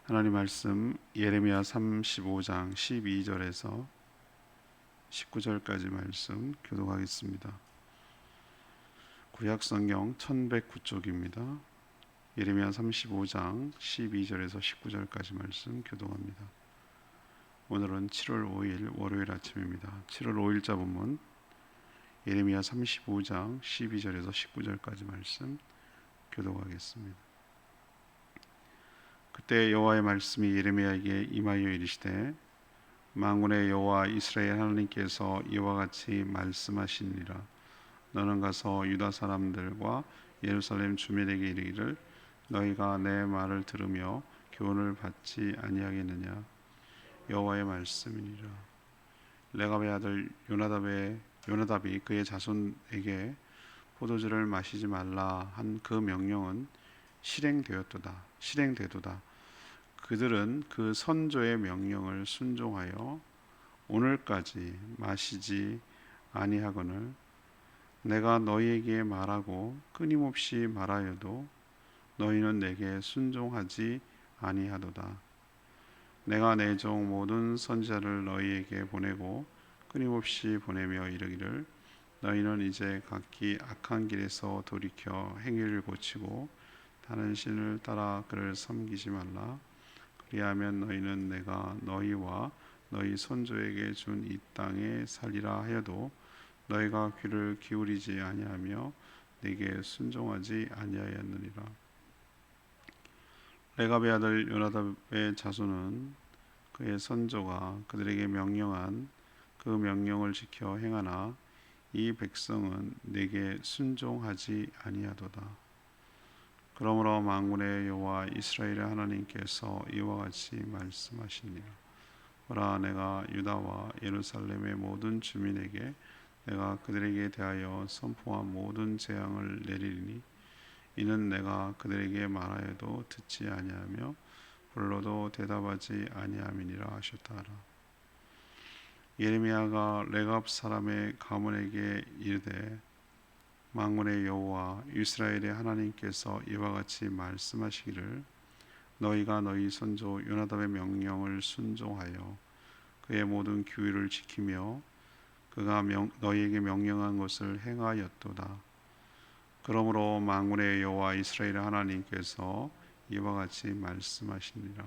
하나님 말씀 예레미야 35장 12절에서 19절까지 말씀 교독하겠습니다. 구약성경 1109쪽입니다. 예레미야 35장 12절에서 19절까지 말씀 교독합니다. 오늘은 7월 5일 월요일 아침입니다. 7월 5일자 본문 예레미야 35장 12절에서 19절까지 말씀 교독하겠습니다. 그때 여호와의 말씀이 예레미야에게 임하여 이르시되 만군의 여호와 이스라엘 하나님께서 이와 같이 말씀하시니라. 너는 가서 유다 사람들과 예루살렘 주민에게 이르기를 너희가 내 말을 들으며 교훈을 받지 아니하겠느냐. 여호와의 말씀이니라. 레갑의 아들 요나답이 그의 자손에게 포도주를 마시지 말라 한 그 명령은 실행되도다. 그들은 그 선조의 명령을 순종하여 오늘까지 마시지 아니하거늘 내가 너희에게 말하고 끊임없이 말하여도 너희는 내게 순종하지 아니하도다. 내가 내 종 모든 선지자를 너희에게 보내고 끊임없이 보내며 이르기를 너희는 이제 각기 악한 길에서 돌이켜 행위를 고치고 다른 신을 따라 그를 섬기지 말라. 그리하면 너희는 내가 너희와 너희 손조에게 준 이 땅에 살리라 하여도 너희가 귀를 기울이지 아니하며 내게 순종하지 아니하였느니라. 레갑의 아들 요나답의 자손은 그의 선조가 그들에게 명령한 그 명령을 지켜 행하나 이 백성은 내게 순종하지 아니하도다. 그러므로 만군의 여호와 이스라엘의 하나님께서 이와 같이 말씀하시니라. 보라, 내가 유다와 예루살렘의 모든 주민에게 내가 그들에게 대하여 선포한 모든 재앙을 내리리니 이는 내가 그들에게 말하여도 듣지 아니하며 불러도 대답하지 아니함이니라 하셨다라. 예레미야가 레갑 사람의 가문에게 이르되 만군의 여호와 이스라엘의 하나님께서 이와 같이 말씀하시기를 너희가 너희 선조 요나답의 명령을 순종하여 그의 모든 규율을 지키며 그가 너희에게 명령한 것을 행하였도다. 그러므로 만군의 여호와 이스라엘의 하나님께서 이와 같이 말씀하시니라.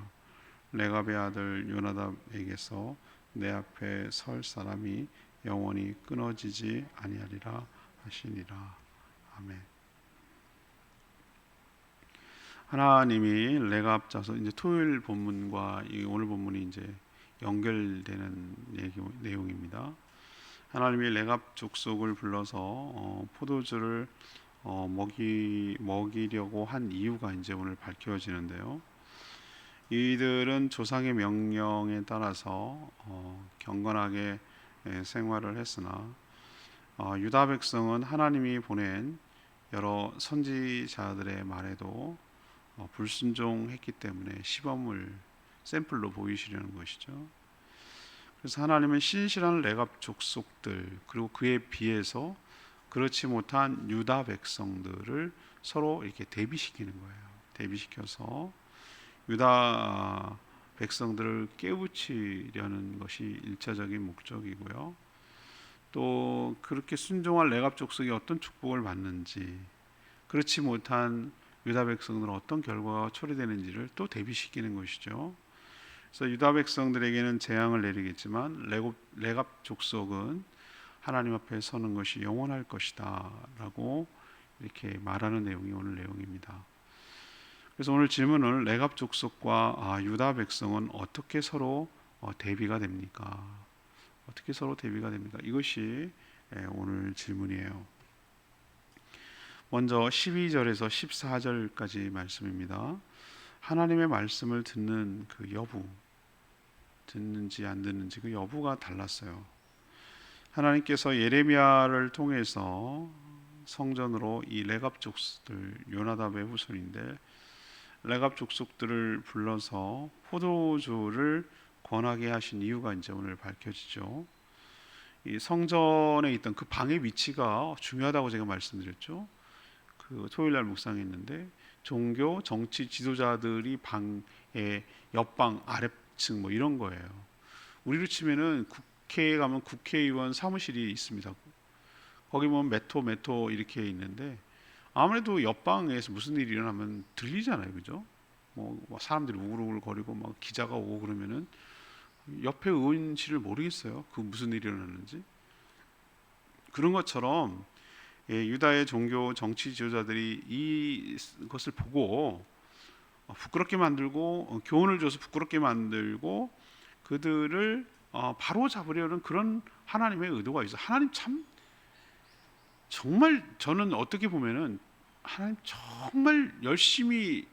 레갑의 아들 요나답에게서 내 앞에 설 사람이 영원히 끊어지지 아니하리라 하시니라. 아멘. 하나님이 레갑 자손, 이제 토요일 본문과 오늘 본문이 이제 연결되는 내용입니다. 하나님이 레갑 족속을 불러서 포도주를 먹이려고 한 이유가 이제 오늘 밝혀지는데요. 이들은 조상의 명령에 따라서 경건하게 생활을 했으나 유다 백성은 하나님이 보낸 여러 선지자들의 말에도 불순종했기 때문에 시범을 샘플로 보이시려는 것이죠. 그래서 하나님은 신실한 레갑 족속들 그리고 그에 비해서 그렇지 못한 유다 백성들을 서로 이렇게 대비시키는 거예요. 대비시켜서 유다 백성들을 깨우치려는 것이 일차적인 목적이고요. 또 그렇게 순종한 레갑 족속이 어떤 축복을 받는지, 그렇지 못한 유다 백성들은 어떤 결과가 초래되는지를 또 대비시키는 것이죠. 그래서 유다 백성들에게는 재앙을 내리겠지만 레갑 족속은 하나님 앞에 서는 것이 영원할 것이다 라고 이렇게 말하는 내용이 오늘 내용입니다. 그래서 오늘 질문은 레갑 족속과 유다 백성은 어떻게 서로 대비가 됩니까? 어떻게 서로 대비가 됩니까? 이것이 오늘 질문이에요. 먼저 12절에서 14절까지 말씀입니다. 하나님의 말씀을 듣는 그 여부, 듣는지 안 듣는지 그 여부가 달랐어요. 하나님께서 예레미야를 통해서 성전으로 이 레갑 족속들, 요나답의 후손인데 레갑 족속들을 불러서 포도주를 권하게 하신 이유가 이제 오늘 밝혀지죠. 이 성전에 있던 그 방의 위치가 중요하다고 제가 말씀드렸죠. 그 토요일 날 묵상했는데 종교 정치 지도자들이 방에 옆방 아래층 뭐 이런 거예요. 우리로 치면은 국회에 가면 국회의원 사무실이 있습니다. 거기 보면 메토 이렇게 있는데 아무래도 옆방에서 무슨 일이 일어나면 들리잖아요, 그죠? 뭐 사람들이 우글우글 거리고 막 기자가 오고 그러면은 옆에 의원실을 모르겠어요. 그 무슨 일이 일어나는지. 그런 것처럼 유다의 종교 정치 지도자들이 이것을 보고 부끄럽게 만들고 교훈을 줘서 부끄럽게 만들고 그들을 바로 잡으려는 그런 하나님의 의도가 있어요. 하나님 참 정말 저는 어떻게 보면은 하나님 정말 열심히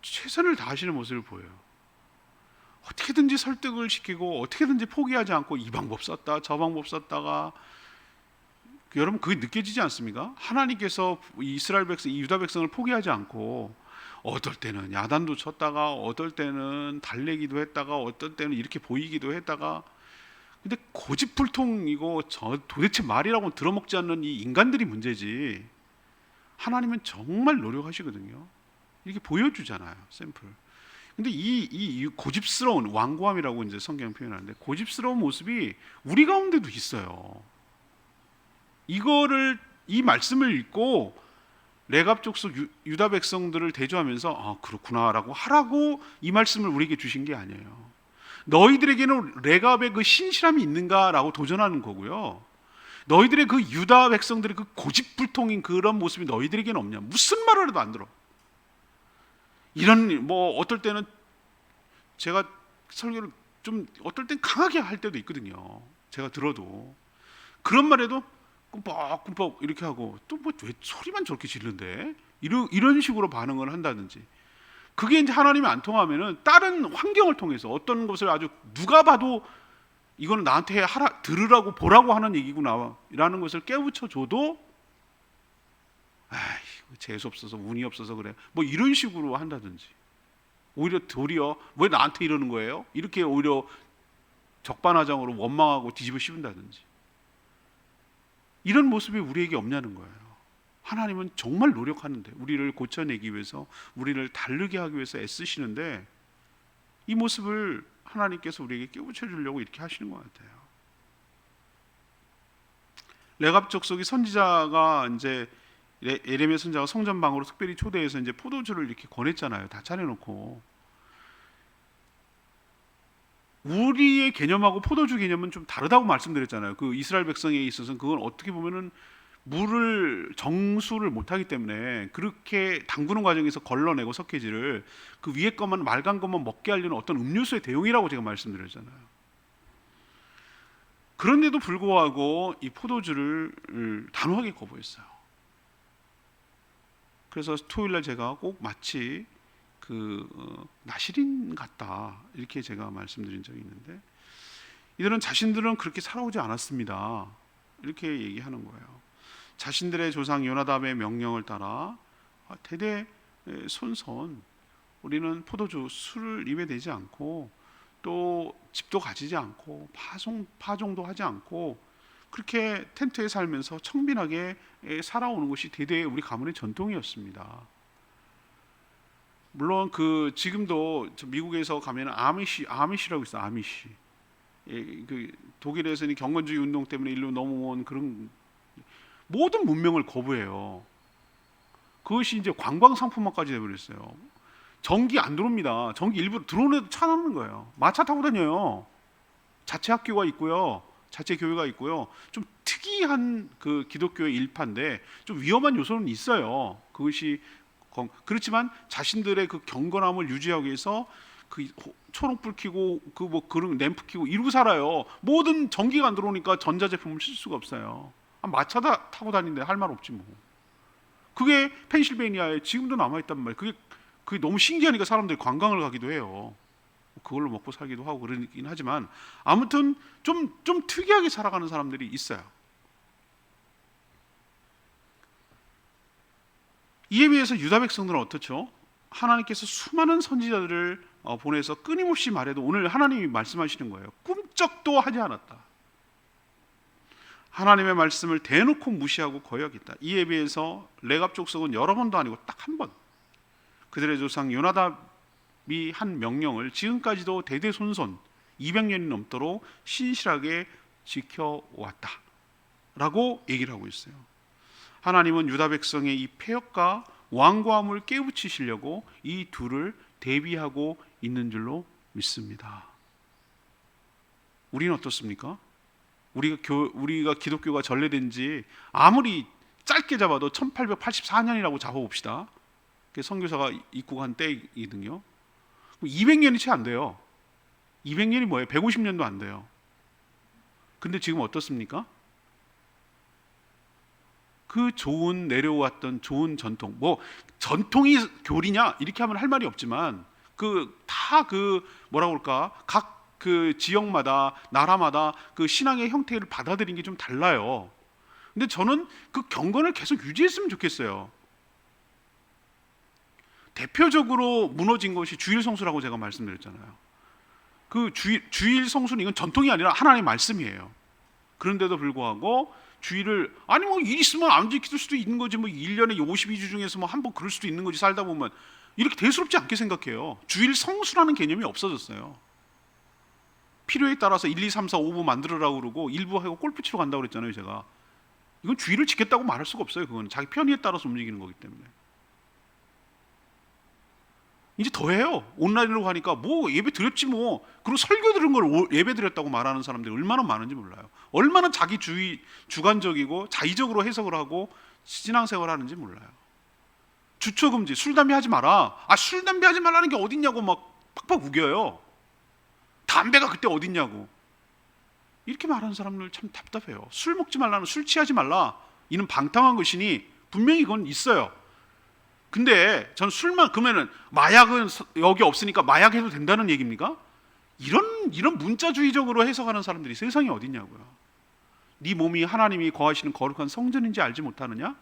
최선을 다하시는 모습을 보여요. 어떻게든지 설득을 시키고 어떻게든지 포기하지 않고 이 방법 썼다 저 방법 썼다가 여러분 그게 느껴지지 않습니까? 하나님께서 이스라엘 백성, 유다 백성을 포기하지 않고 어떨 때는 야단도 쳤다가 어떨 때는 달래기도 했다가 어떨 때는 이렇게 보이기도 했다가 근데 고집불통이고 도대체 말이라고 들어먹지 않는 이 인간들이 문제지 하나님은 정말 노력하시거든요. 이렇게 보여주잖아요, 샘플. 근데 이 고집스러운 완고함이라고 이제 성경 표현하는데 고집스러운 모습이 우리 가운데도 있어요. 이 말씀을 읽고 레갑 족속 유다 백성들을 대조하면서 그렇구나라고 하라고 이 말씀을 우리에게 주신 게 아니에요. 너희들에게는 레갑의 그 신실함이 있는가라고 도전하는 거고요. 너희들의 그 유다 백성들의 그 고집불통인 그런 모습이 너희들에게는 없냐? 무슨 말을 해도 안 들어. 이런 뭐 어떨 때는 제가 설교를 좀 어떨 땐 강하게 할 때도 있거든요. 제가 들어도 그런 말에도 꿈뻑꿈뻑 이렇게 하고 또 뭐 왜 소리만 저렇게 지르는데 이런 식으로 반응을 한다든지 그게 이제 하나님이 안 통하면은 다른 환경을 통해서 어떤 것을 아주 누가 봐도 이거는 나한테 하라 들으라고 보라고 하는 얘기구나라는 것을 깨우쳐 줘도 재수 없어서 운이 없어서 그래 뭐 이런 식으로 한다든지 오히려 도리어 왜 나한테 이러는 거예요? 이렇게 오히려 적반하장으로 원망하고 뒤집어 씌운다든지 이런 모습이 우리에게 없냐는 거예요. 하나님은 정말 노력하는데 우리를 고쳐내기 위해서 우리를 다르게 하기 위해서 애쓰시는데 이 모습을 하나님께서 우리에게 깨우쳐 주려고 이렇게 하시는 것 같아요. 레갑 족속이 선지자가 이제 예레미야 선지자가 성전방으로 특별히 초대해서 이제 포도주를 이렇게 권했잖아요. 다 차려놓고 우리의 개념하고 포도주 개념은 좀 다르다고 말씀드렸잖아요. 그 이스라엘 백성에 있어서는 그건 어떻게 보면은 물을 정수를 못하기 때문에 그렇게 담그는 과정에서 걸러내고 석회질을 그 위에 것만 맑은 것만 먹게 하려는 어떤 음료수의 대용이라고 제가 말씀드렸잖아요. 그런데도 불구하고 이 포도주를 단호하게 거부했어요. 그래서 토요일날 제가 꼭 마치 나시린 같다 이렇게 제가 말씀드린 적이 있는데 이들은 자신들은 그렇게 살아오지 않았습니다. 이렇게 얘기하는 거예요. 자신들의 조상 요나답의 명령을 따라 대대손손 우리는 포도주 술을 입에 대지 않고 또 집도 가지지 않고 파종도 하지 않고 그렇게 텐트에 살면서 청빈하게 살아오는 것이 대대 우리 가문의 전통이었습니다. 물론 지금도 미국에서 가면 아미시라고 있어요. 아미시. 그 독일에서는 경건주의 운동 때문에 일로 넘어온 그런 모든 문명을 거부해요. 그것이 이제 관광 상품화까지 되어버렸어요. 전기 안 들어옵니다. 전기 일부러 들어오는 차나는 거예요. 마차 타고 다녀요. 자체 학교가 있고요. 자체 교회가 있고요. 좀 특이한 그 기독교의 일파인데 좀 위험한 요소는 있어요. 그것이 그렇지만 자신들의 그 경건함을 유지하기 위해서 그 초록불 켜고 그런 램프 켜고 이러고 살아요. 모든 전기가 안 들어오니까 전자제품을 쓸 수가 없어요. 마차다 타고 다니는데 할 말 없지 뭐. 그게 펜실베이니아에 지금도 남아있단 말이에요. 그게 너무 신기하니까 사람들이 관광을 가기도 해요. 그걸로 먹고 살기도 하고 그러긴 하지만 아무튼 좀 특이하게 살아가는 사람들이 있어요. 이에 비해서 유다 백성들은 어떻죠? 하나님께서 수많은 선지자들을 보내서 끊임없이 말해도 오늘 하나님이 말씀하시는 거예요. 꿈쩍도 하지 않았다. 하나님의 말씀을 대놓고 무시하고 거역했다. 이에 비해서 레갑 족속은 여러 번도 아니고 딱 한 번 그들의 조상 요나답이 한 명령을 지금까지도 대대손손 200년이 넘도록 신실하게 지켜왔다라고 얘기를 하고 있어요. 하나님은 유다 백성의 이 패역과 완고함을 깨우치시려고 이 둘을 대비하고 있는 줄로 믿습니다. 우리는 어떻습니까? 우리가 기독교가 전래된 지 아무리 짧게 잡아도 1884년이라고 잡아봅시다. 선교사가 입국한 때이거든요. 200년이 채 안 돼요. 200년이 뭐예요? 150년도 안 돼요. 근데 지금 어떻습니까? 그 좋은 내려왔던 좋은 전통, 뭐 전통이 교리냐 이렇게 하면 할 말이 없지만 뭐라고 할까, 각 그 지역마다 나라마다 그 신앙의 형태를 받아들이는 게 좀 달라요. 근데 저는 그 경건을 계속 유지했으면 좋겠어요. 대표적으로 무너진 것이 주일 성수라고 제가 말씀드렸잖아요. 그 주일 성수는 이건 전통이 아니라 하나님의 말씀이에요. 그런데도 불구하고 주일을 뭐 일 있으면 안 지킬 수도 있는 거지, 뭐 1년에 52주 중에서 뭐 한 번 그럴 수도 있는 거지, 살다 보면. 이렇게 대수롭지 않게 생각해요. 주일 성수라는 개념이 없어졌어요. 필요에 따라서 1, 2, 3, 4, 5부 만들으라고 그러고 일부 하고 골프 치러 간다고 그랬잖아요, 제가. 이건 주일을 지켰다고 말할 수가 없어요. 그건 자기 편의에 따라서 움직이는 거기 때문에. 이제 더해요. 온라인으로 가니까 뭐 예배 드렸지 뭐. 그리고 설교 들은 걸 예배 드렸다고 말하는 사람들이 얼마나 많은지 몰라요. 얼마나 자기 주관적이고 자의적으로 해석을 하고 신앙생활을 하는지 몰라요. 주초금지, 술 담배 하지 마라. 술 담배 하지 말라는 게 어딨냐고 막 팍팍 우겨요. 담배가 그때 어딨냐고. 이렇게 말하는 사람들 참 답답해요. 술 먹지 말라는, 술 취하지 말라, 이는 방탕한 것이니 분명히 그건 있어요. 근데 전 술만, 그러면은 마약은 여기 없으니까 마약해도 된다는 얘기입니까? 이런 문자주의적으로 해석하는 사람들이 세상에 어딨냐고요. 네 몸이 하나님이 거하시는 거룩한 성전인지 알지 못하느냐?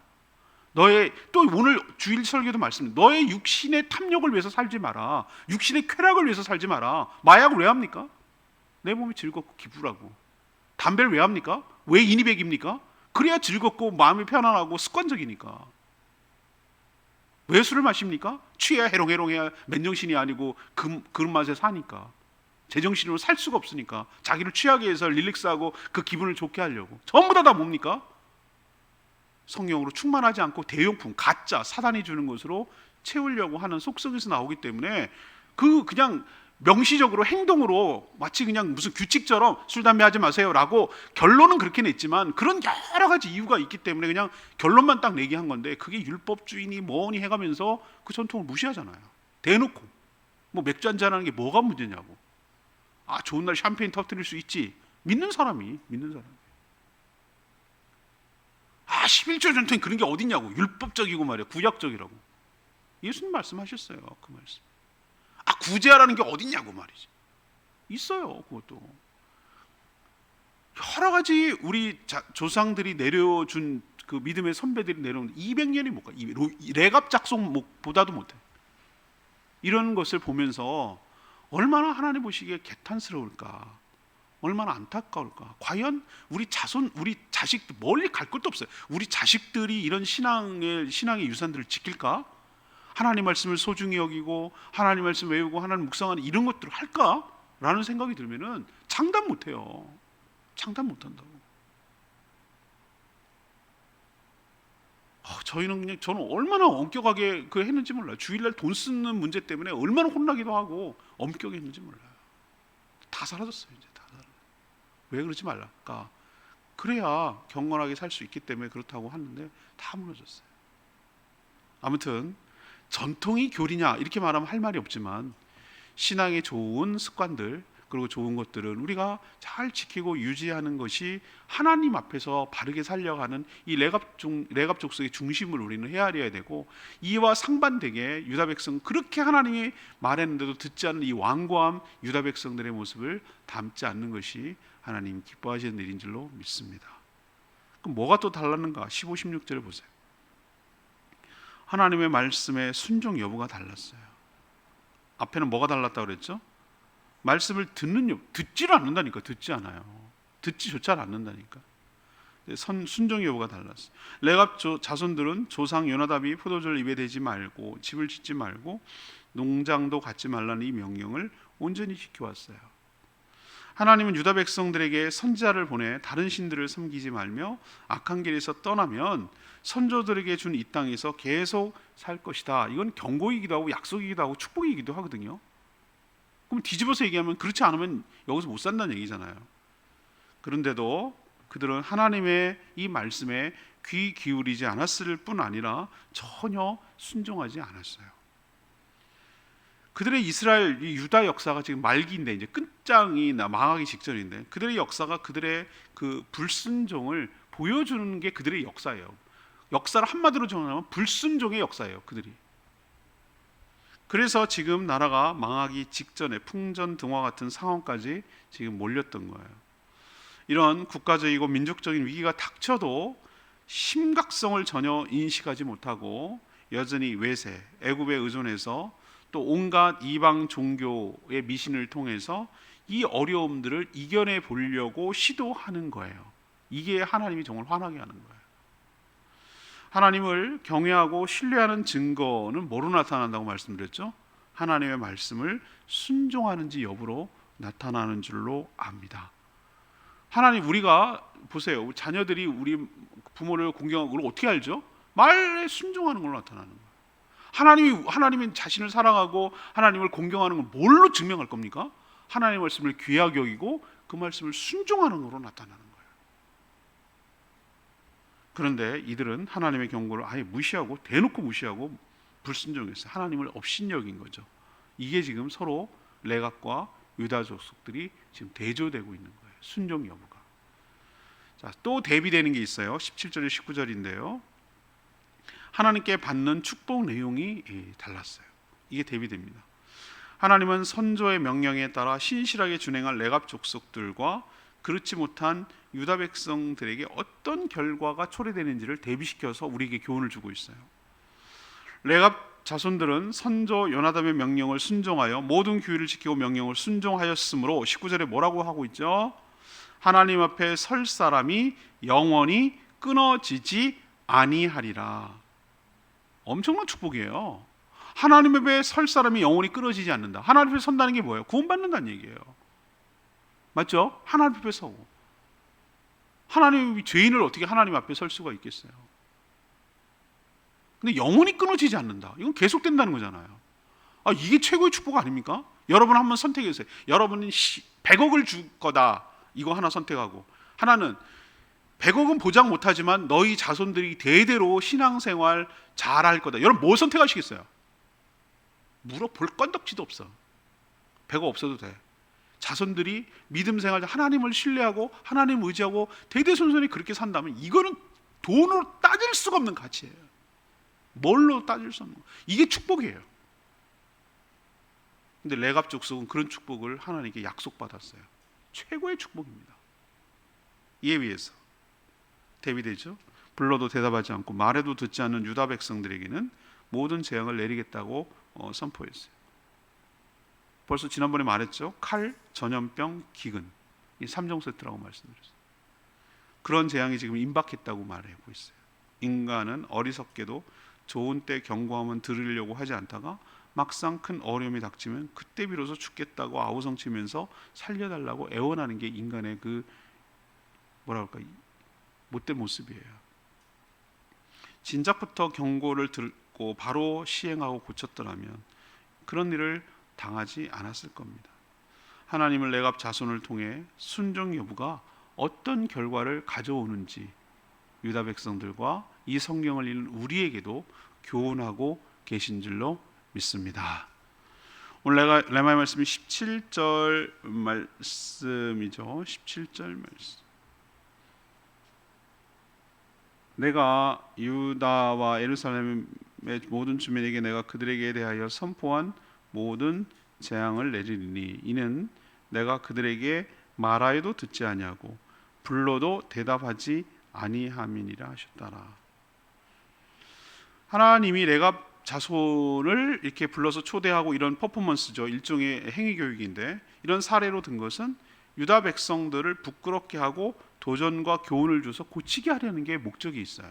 또 오늘 주일 설교도 말씀, 너의 육신의 탐욕을 위해서 살지 마라. 육신의 쾌락을 위해서 살지 마라. 마약을 왜 합니까? 내 몸이 즐겁고 기쁘라고. 담배를 왜 합니까? 왜 인이백입니까? 그래야 즐겁고 마음이 편안하고 습관적이니까. 왜 술을 마십니까? 취해야 해롱해롱해야 맨정신이 아니고 그 맛에 사니까. 제정신으로 살 수가 없으니까. 자기를 취하게 해서 릴렉스하고 그 기분을 좋게 하려고. 전부 다 뭡니까? 성령으로 충만하지 않고 대용품, 가짜, 사단이 주는 것으로 채우려고 하는 속성에서 나오기 때문에 그냥 명시적으로 행동으로 마치 그냥 무슨 규칙처럼 술 담배 하지 마세요라고 결론은 그렇게 냈지만 그런 여러 가지 이유가 있기 때문에 그냥 결론만 딱 내게 한 건데, 그게 율법주의니 뭐니 해가면서 그 전통을 무시하잖아요. 대놓고 뭐 맥주 한잔하는 게 뭐가 문제냐고. 좋은 날 샴페인 터뜨릴 수 있지. 믿는 사람이. 11조 전통이 그런 게 어딨냐고. 율법적이고 말이야, 구약적이라고. 예수님 말씀하셨어요, 그 말씀. 구제하라는 게 어딨냐고 말이지. 있어요, 그것도. 여러 가지 우리 조상들이 내려준 그 믿음의 선배들이 내려온 200년이 못 가. 레갑 작성보다도 못해. 이런 것을 보면서 얼마나 하나님 보시기에 개탄스러울까, 얼마나 안타까울까. 과연 우리 자식들, 멀리 갈 것도 없어요. 우리 자식들이 이런 신앙의 유산들을 지킬까? 하나님 말씀을 소중히 여기고 하나님 말씀 외우고 하나님 묵상하는 이런 것들을 할까? 라는 생각이 들면은 장담 못해요. 장담 못한다고. 저는 얼마나 엄격하게 했는지 몰라요. 주일날 돈 쓰는 문제 때문에 얼마나 혼나기도 하고 엄격했는지 몰라요. 다 사라졌어요. 이제 다 사라졌어요. 왜 그러지 말랄까? 그래야 경건하게 살 수 있기 때문에 그렇다고 하는데 다 무너졌어요. 아무튼 전통이 교리냐 이렇게 말하면 할 말이 없지만, 신앙의 좋은 습관들 그리고 좋은 것들은 우리가 잘 지키고 유지하는 것이 하나님 앞에서 바르게 살려가는 이 레갑 족속의 중심을 우리는 헤아려야 되고, 이와 상반되게 유다 백성, 그렇게 하나님이 말했는데도 듣지 않는 이 완고함 유다 백성들의 모습을 담지 않는 것이 하나님 기뻐하시는 일인 줄로 믿습니다. 그럼 뭐가 또 달랐는가? 15, 16절을 보세요. 하나님의 말씀의 순종 여부가 달랐어요. 앞에는 뭐가 달랐다고 그랬죠? 말씀을 듣지를 않는다니까. 듣지 않아요. 듣지조차 않는다니까. 순종 여부가 달랐어요. 레갑 자손들은 조상 요나답이 포도주를 입에 대지 말고 집을 짓지 말고 농장도 갖지 말라는 이 명령을 온전히 지켜왔어요. 하나님은 유다 백성들에게 선지자를 보내 다른 신들을 섬기지 말며 악한 길에서 떠나면 선조들에게 준 이 땅에서 계속 살 것이다. 이건 경고이기도 하고 약속이기도 하고 축복이기도 하거든요. 그럼 뒤집어서 얘기하면 그렇지 않으면 여기서 못 산다는 얘기잖아요. 그런데도 그들은 하나님의 이 말씀에 귀 기울이지 않았을 뿐 아니라 전혀 순종하지 않았어요. 그들의 이스라엘 유다 역사가 지금 말기인데 이제 끝장이 망하기 직전인데 그들의 역사가 그들의 그 불순종을 보여주는 게 그들의 역사예요. 역사를 한마디로 정하면 불순종의 역사예요. 그들이. 그래서 지금 나라가 망하기 직전에 풍전등화 같은 상황까지 지금 몰렸던 거예요. 이런 국가적이고 민족적인 위기가 닥쳐도 심각성을 전혀 인식하지 못하고 여전히 외세, 애굽에 의존해서 또 온갖 이방 종교의 미신을 통해서 이 어려움들을 이겨내 보려고 시도하는 거예요. 이게 하나님이 정말 화나게 하는 거예요. 하나님을 경외하고 신뢰하는 증거는 뭐로 나타난다고 말씀드렸죠? 하나님의 말씀을 순종하는지 여부로 나타나는 줄로 압니다. 하나님, 우리가 보세요. 자녀들이 우리 부모를 공경하고 그걸 어떻게 알죠? 말에 순종하는 걸로 나타나는 거예요. 하나님이 자신을 사랑하고 하나님을 공경하는 건 뭘로 증명할 겁니까? 하나님의 말씀을 귀하게 여기고 그 말씀을 순종하는 걸로 나타나는 거예요. 그런데 이들은 하나님의 경고를 아예 무시하고 대놓고 무시하고 불순종했어요. 하나님을 업신여긴 거죠. 이게 지금 서로 레갑과 유다 족속들이 지금 대조되고 있는 거예요. 순종 여부가. 자, 또 대비되는 게 있어요. 17절에 19절인데요. 하나님께 받는 축복 내용이 달랐어요. 이게 대비됩니다. 하나님은 선조의 명령에 따라 신실하게 준행한 레갑 족속들과 그렇지 못한 유다 백성들에게 어떤 결과가 초래되는지를 대비시켜서 우리에게 교훈을 주고 있어요. 레갑 자손들은 선조 요나답의 명령을 순종하여 모든 규율을 지키고 명령을 순종하였으므로 19절에 뭐라고 하고 있죠? 하나님 앞에 설 사람이 영원히 끊어지지 아니하리라. 엄청난 축복이에요. 하나님 앞에 설 사람이 영원히 끊어지지 않는다. 하나님 앞에 선다는 게 뭐예요? 구원받는다는 얘기예요. 맞죠? 하나님 앞에 서고. 하나님이 죄인을 어떻게 하나님 앞에 설 수가 있겠어요? 근데 영원히 끊어지지 않는다. 이건 계속된다는 거잖아요. 이게 최고의 축복 아닙니까? 여러분 한번 선택해보세요. 여러분은 100억을 줄 거다. 이거 하나 선택하고, 하나는 100억은 보장 못하지만 너희 자손들이 대대로 신앙생활 잘할 거다. 여러분 뭐 선택하시겠어요? 물어볼 건덕지도 없어. 100억 없어도 돼. 자손들이 믿음 생활, 하나님을 신뢰하고 하나님 의지하고 대대손손이 그렇게 산다면 이거는 돈으로 따질 수가 없는 가치예요. 뭘로 따질 수 없는 거. 이게 축복이에요. 근데 레갑 족속은 그런 축복을 하나님께 약속받았어요. 최고의 축복입니다. 이에 비해서 대비되죠. 불러도 대답하지 않고 말해도 듣지 않는 유다 백성들에게는 모든 재앙을 내리겠다고 선포했어요. 벌써 지난번에 말했죠. 칼, 전염병, 기근, 이 3종 세트라고 말씀드렸어요. 그런 재앙이 지금 임박했다고 말하고 있어요. 인간은 어리석게도 좋은 때 경고하면 들으려고 하지 않다가 막상 큰 어려움이 닥치면 그때 비로소 죽겠다고 아우성치면서 살려달라고 애원하는 게 인간의 그 뭐라 그럴까, 못된 모습이에요. 진작부터 경고를 듣고 바로 시행하고 고쳤더라면 그런 일을 당하지 않았을 겁니다. 하나님을 레갑 자손을 통해 순종 여부가 어떤 결과를 가져오는지 유다 백성들과 이 성경을 읽는 우리에게도 교훈하고 계신 줄로 믿습니다. 오늘 레마의 말씀이 17절 말씀이죠. 17절 말씀. 내가 유다와 예루살렘의 모든 주민에게 내가 그들에게 대하여 선포한 모든 재앙을 내리리니 이는 내가 그들에게 말하여도 듣지 아니하고 불러도 대답하지 아니함이니라 하셨더라. 하나님이 레갑 자손을 이렇게 불러서 초대하고 이런 퍼포먼스죠. 일종의 행위 교육인데 이런 사례로 든 것은 유다 백성들을 부끄럽게 하고 도전과 교훈을 줘서 고치게 하려는 게 목적이 있어요.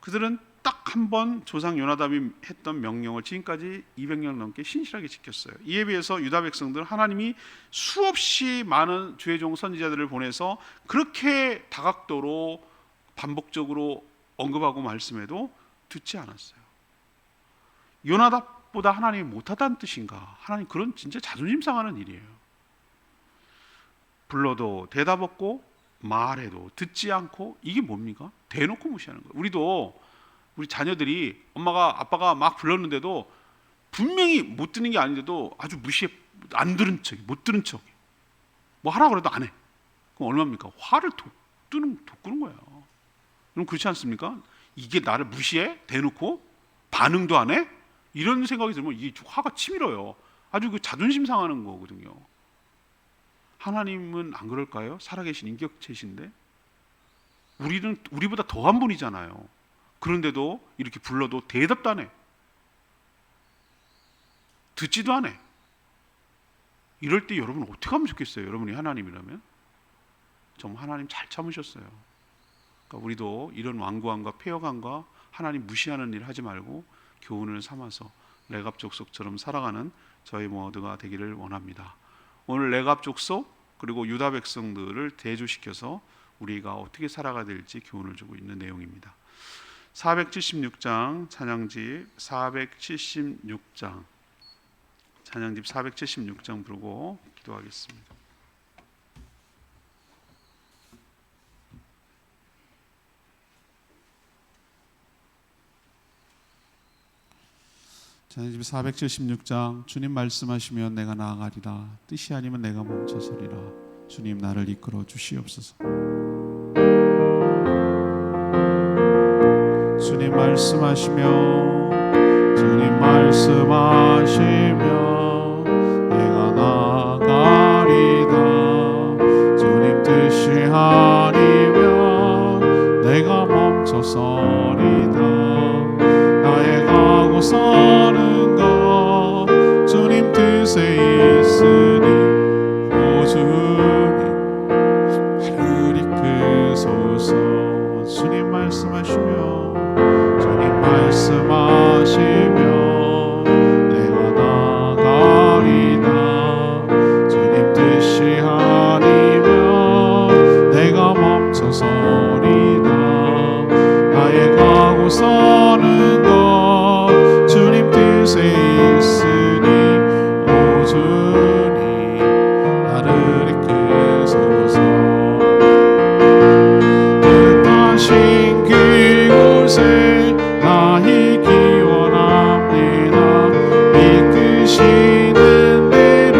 그들은 딱 한 번 조상 요나답이 했던 명령을 지금까지 200년 넘게 신실하게 지켰어요. 이에 비해서 유다 백성들은 하나님이 수없이 많은 주의 종 선지자들을 보내서 그렇게 다각도로 반복적으로 언급하고 말씀해도 듣지 않았어요. 요나답보다 하나님이 못하다는 뜻인가? 하나님 그런 진짜 자존심 상하는 일이에요. 불러도 대답 없고 말해도 듣지 않고, 이게 뭡니까? 대놓고 무시하는 거예요. 우리 자녀들이 엄마가 아빠가 막 불렀는데도 분명히 못 듣는 게 아닌데도 아주 무시해, 안 들은 척, 못 들은 척, 뭐 하라고 해도 안 해. 그럼 얼마입니까? 화를 돋구는 거예요. 그럼 그렇지 않습니까? 이게 나를 무시해? 대놓고 반응도 안 해? 이런 생각이 들면 이게 화가 치밀어요. 아주 그 자존심 상하는 거거든요. 하나님은 안 그럴까요? 살아계신 인격체신데 우리보다 더한 분이잖아요. 그런데도 이렇게 불러도 대답도 안 해. 듣지도 안 해. 이럴 때 여러분 어떻게 하면 좋겠어요? 여러분이 하나님이라면? 정말 하나님 잘 참으셨어요. 그러니까 우리도 이런 완고함과 폐역함과 하나님 무시하는 일 하지 말고 교훈을 삼아서 레갑 족속처럼 살아가는 저희 모두가 되기를 원합니다. 오늘 레갑 족속 그리고 유다 백성들을 대조시켜서 우리가 어떻게 살아가야 될지 교훈을 주고 있는 내용입니다. 476장 찬양집 476장 찬양집 476장 부르고 기도하겠습니다. 찬양집 476장. 주님 말씀하시면 내가 나아가리라, 뜻이 아니면 내가 멈춰서리라. 주님 나를 이끌어 주시옵소서. 주님 말씀하시면 내가 나아가리다. 주님 뜻이 아니면 내가 멈춰서리다. 나의 가고 서는 것 주님 뜻에 있으니 오 주님 나를 이끄소서. 주님 말씀하시면 내가 나가리다. 주님 뜻이 아니면 내가 멈춰서리다. 나의 가고 서는 것 주님 뜻에 있으니 오 주님 나를 이끄소서. 뜻하신 그곳에 나이기 원합니다. 이끄시는 대로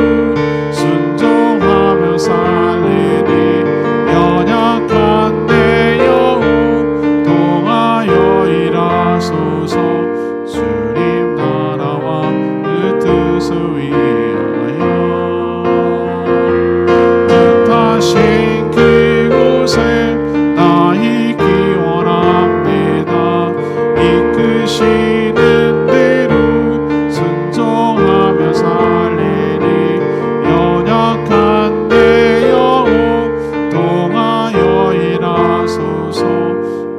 순종하며 살리니 연약한 내 영혼 동하여 일하소서. 주님 나라와 그 뜻을 위하여 뜻하신 그곳에 나이기 원합니다. 이끄시는 대로 순종하며 살리니 연약한 내 영혼 동하여 일하소서.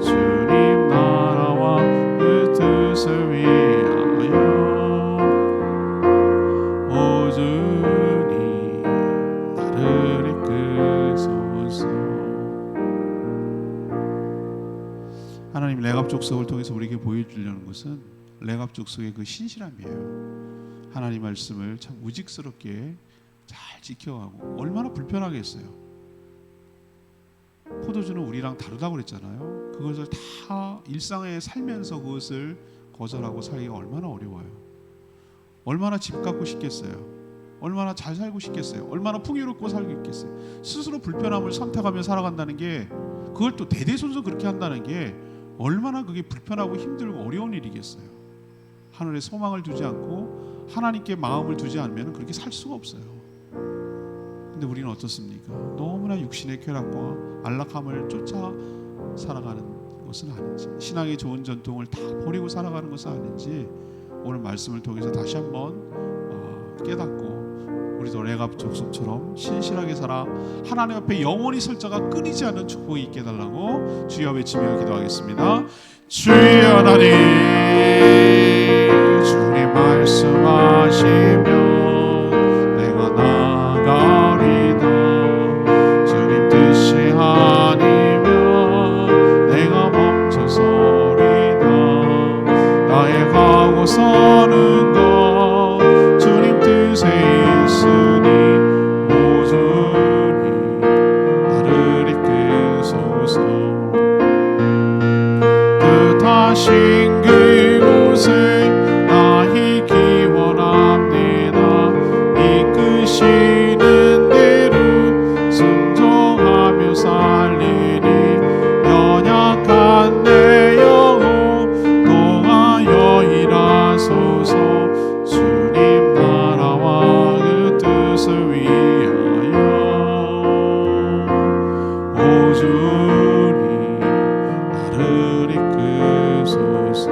주님 나라와 그 뜻을 위하여 오 주님 나를 이끄소서. 하나님 레갑 족속을 통해서 우리에게 보여주려는 것은 레갑 족속의 그 신실함이에요. 하나님 말씀을 참 우직스럽게 잘 지켜가고, 얼마나 불편하겠어요. 포도주는 우리랑 다르다고 그랬잖아요. 그것을 다 일상에 살면서 그것을 거절하고 살기가 얼마나 어려워요. 얼마나 집 갖고 싶겠어요. 얼마나 잘 살고 싶겠어요. 얼마나 풍요롭고 살고 있겠어요. 스스로 불편함을 선택하며 살아간다는 게, 그걸 또 대대손손 그렇게 한다는 게 얼마나 그게 불편하고 힘들고 어려운 일이겠어요. 하늘에 소망을 두지 않고 하나님께 마음을 두지 않으면 그렇게 살 수가 없어요. 근데 우리는 어떻습니까? 너무나 육신의 쾌락과 안락함을 쫓아 살아가는 것은 아닌지, 신앙의 좋은 전통을 다 버리고 살아가는 것은 아닌지, 오늘 말씀을 통해서 다시 한번 깨닫고 우리도 레갑 족속처럼 신실하게 살아 하나님 앞에 영원히 설 자가 끊이지 않는 축복이 있게 해달라고 주여 외치며 기도하겠습니다. 주여 하나님, 주님 말씀하시면 내가 나가리다. 주님 뜻이 아니면 내가 멈춰서리다. 나의 가고 서는 것 주님 뜻에 있으니 오주니 나를 이끄소서. 뜻하신 그곳에 나 있기 원합니다. 이끄시는 대로 순종하며 살리니 연약한 내 영혼 동하여 일하소서. 주님 나라와 그 뜻을 위하여 오 주님 나를 이끄소서.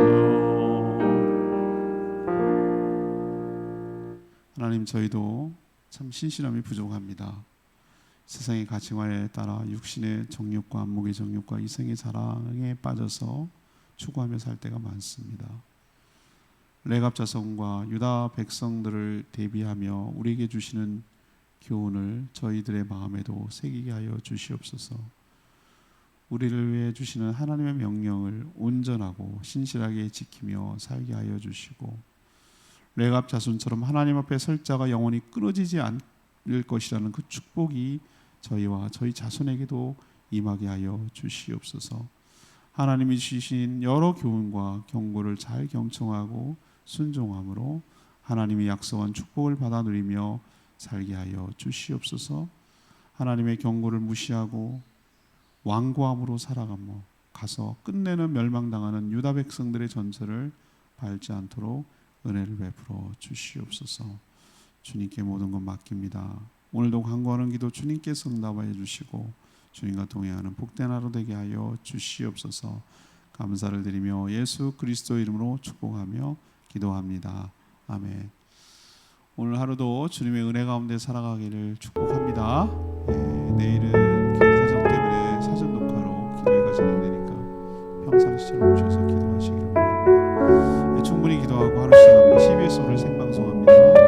하나님, 저희도 참 신실함이 부족합니다. 세상의 가치관에 따라 육신의 정욕과 안목의 정욕과 이생의 사랑에 빠져서 추구하며 살 때가 많습니다. 레갑 자손과 유다 백성들을 대비하며 우리에게 주시는 교훈을 저희들의 마음에도 새기게 하여 주시옵소서. 우리를 위해 주시는 하나님의 명령을 온전하고 신실하게 지키며 살게 하여 주시고, 레갑 자손처럼 하나님 앞에 설 자가 영원히 끊어지지 않을 것이라는 그 축복이 저희와 저희 자손에게도 임하게 하여 주시옵소서. 하나님이 주신 여러 교훈과 경고를 잘 경청하고 순종함으로 하나님이 약속한 축복을 받아 누리며 살게 하여 주시옵소서. 하나님의 경고를 무시하고 완고함으로 살아가며 가서 끝내는 멸망당하는 유다 백성들의 전설을 밟지 않도록 은혜를 베풀어 주시옵소서. 주님께 모든 것 맡깁니다. 오늘도 간구하는 기도 주님께서 응답하여 주시고 주님과 동행하는 복된 하루 되게 하여 주시옵소서. 감사를 드리며 예수 그리스도 이름으로 축복하며 기도합니다. 아멘. 오늘 하루도 주님의 은혜 가운데 살아가기를 축복합니다. 내일은 개인 사정 때문에 사전 녹화로 기도회가 진행되니까 평상시처럼 오셔서 기도하시기를 바랍니다. 충분히 기도하고 하루 시작합니다. CBS 오늘 생방송합니다.